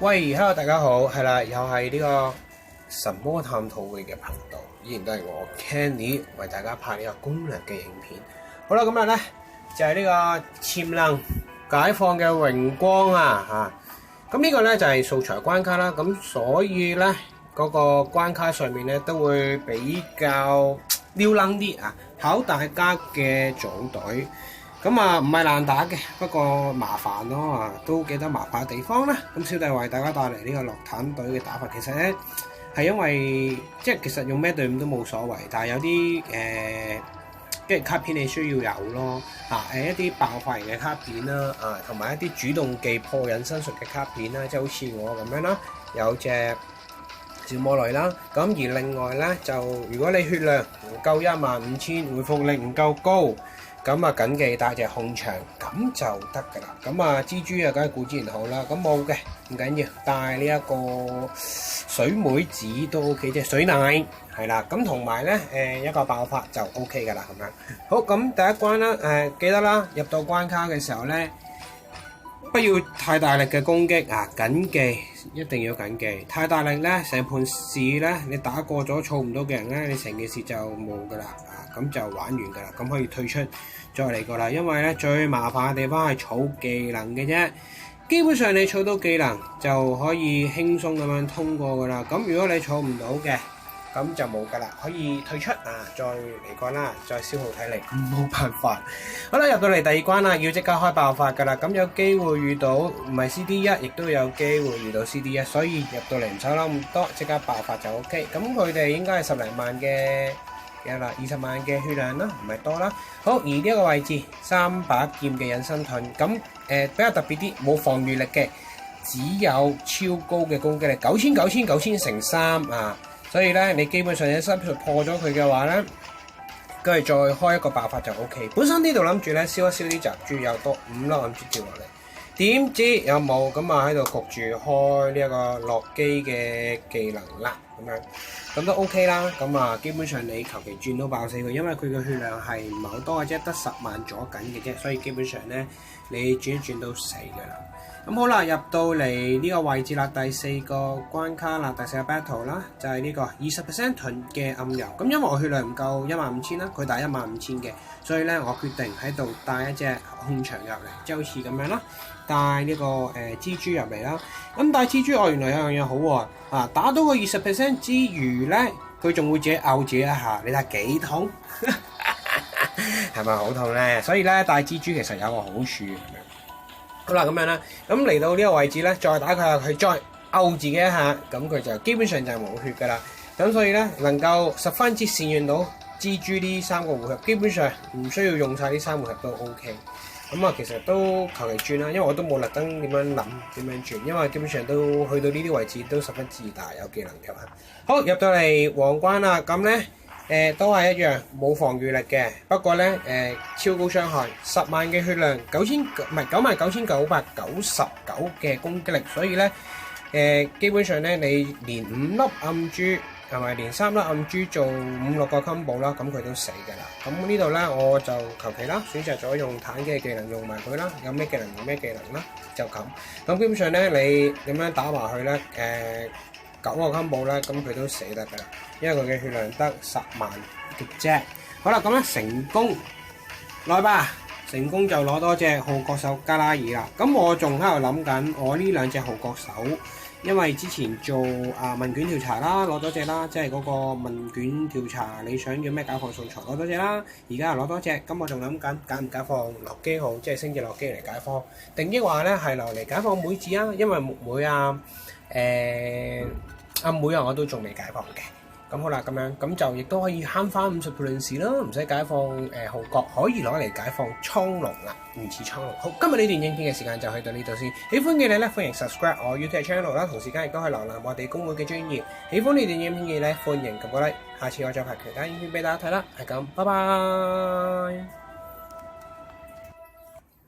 喂，hello，大家好，係啦，又係呢個神魔探討會嘅頻道，依然都係我 Kenny 為大家拍呢個攻略嘅影片。好啦，咁啊咧就係呢個潛能解放嘅榮光啊嚇。咁呢個咧就係素材關卡啦，咁所以咧嗰個關卡上面咧都會比較撩楞啲啊，考大家嘅組隊。咁啊，唔係難打嘅，不過麻煩咯啊，都幾多麻煩嘅地方啦。咁小弟為大家帶嚟呢個落坦隊嘅打法，其實咧係因為其實用咩隊伍都冇所謂，但係有啲即係卡片你需要有咯一啲爆發型嘅卡片啦同埋一啲主動技破隱身術嘅卡片啦，即係好似我咁樣啦，有隻小魔女啦。咁而另外咧就如果你血量唔夠15000，回復力唔夠高。咁啊，緊記帶隻控場咁就得㗎啦。咁啊，蜘蛛啊，梗係固之然好啦。咁冇嘅唔緊要，帶呢一個水妹子都 OK 啫，水奶係啦。咁同埋咧一個爆發就 OK 㗎啦，咁樣。好，咁第一關啦，記得啦，入到關卡嘅時候咧，不要太大力嘅攻擊啊！緊記，一定要緊記，太大力咧，成盤市咧，你打過咗儲唔到嘅人咧，你成件事就冇㗎啦咁就玩完㗎啦，咁可以退出再嚟過啦。因為咧最麻煩嘅地方係儲技能嘅啫，基本上你儲到技能就可以輕鬆咁樣通過㗎啦。咁如果你儲唔到嘅，咁就冇㗎啦，可以退出再嚟過啦，再消耗體力，冇辦法。好啦，入到嚟第二關啦，要即刻開爆發㗎啦。咁有機會遇到唔係 CD1，亦都有機會遇到 CD1，所以入到嚟唔使諗咁多，即刻爆發就 OK。咁佢哋應該係10零萬嘅。有啦，20萬嘅血量啦，唔係多啦。好，而呢一個位置3把劍嘅隱身盾，咁比較特別啲，冇防禦力嘅，只有超高嘅攻擊力，9000乘3啊！所以咧，你基本上隱身術破咗佢嘅話咧，跟住再開一個爆發就 OK。本身呢度諗住咧燒一燒啲雜豬，有多5粒諗住掉落嚟，點知有冇咁啊？喺度焗住開呢一個落機嘅技能啦，咁樣咁都 OK 啦。咁啊，基本上你求其轉都爆死佢，因為佢嘅血量係唔係好多嘅啫，得10萬左緊嘅啫，所以基本上咧你轉一轉都死㗎啦。咁好啦，入到嚟呢個位置啦，第4個關卡啦，第4個 battle 啦，就係呢個20% 盾嘅暗油。咁因為我血量唔夠15000啦，佢帶15000嘅，所以咧我決定喺度帶一隻控場入嚟，即係好似咁樣啦。帶呢個蜘蛛入嚟啦，咁帶蜘蛛原來有樣嘢好喎，打到個20% 之餘咧，佢仲會自己咬自己一下，你睇幾痛，係咪好痛咧？所以咧帶蜘蛛其實有個好處咁樣。好啦，咁樣啦，咁嚟到呢個位置咧，再打佢下，佢再咬自己一下，咁佢就基本上就係冇血噶啦。咁所以咧能夠十分之善用到蜘蛛呢3個回合，基本上唔需要用晒呢3回合都 OK。咁啊，其實都求其轉啦，因為我都冇特登點樣諗點樣轉，因為基本上都去到呢啲位置都十分自大，有技能嘅嘛。好，入到嚟皇冠啦，咁咧都係一樣冇防禦力嘅，不過咧超高傷害，10萬嘅血量，99999嘅攻擊力，所以咧基本上咧你連5粒暗珠係咪連3粒暗珠做5-6個 combo 啦，咁佢都死㗎啦。咁呢度咧我就求其啦，選擇咗用坦嘅技能用埋佢啦，有咩技能用咩技能啦，就咁。咁基本上咧你點樣打埋去咧9個 combo 咧，咁佢都死得㗎啦，因為佢嘅血量得10萬嘅啫。好啦，咁咧成功來吧，成功就攞多隻號角手加拉爾啦。咁我仲喺度諗緊，我呢2隻號角手。因為之前做問卷調查啦，攞多隻啦，即係嗰個問卷調查你想要咩解放素材攞多隻啦，而家又攞多隻，咁我仲諗緊解唔解放落機號，即係升級落機嚟解放，定抑或咧係留嚟解放妹子啊？因為木妹阿妹我都仲未解放嘅。咁好啦，咁樣咁就亦都可以慳翻50倍利啦，唔使解放號角，可以攞嚟解放蒼龍啦，原始蒼龍。好，今日呢段影片嘅時間就去到呢度先。喜歡嘅你咧，歡迎 subscribe 我 YouTube channel 啦，同時間亦都可以瀏覽我哋公會嘅專頁。喜歡呢段影片嘅咧，歡迎撳個 like，下次我再拍其他影片俾大家睇啦。係咁，拜拜。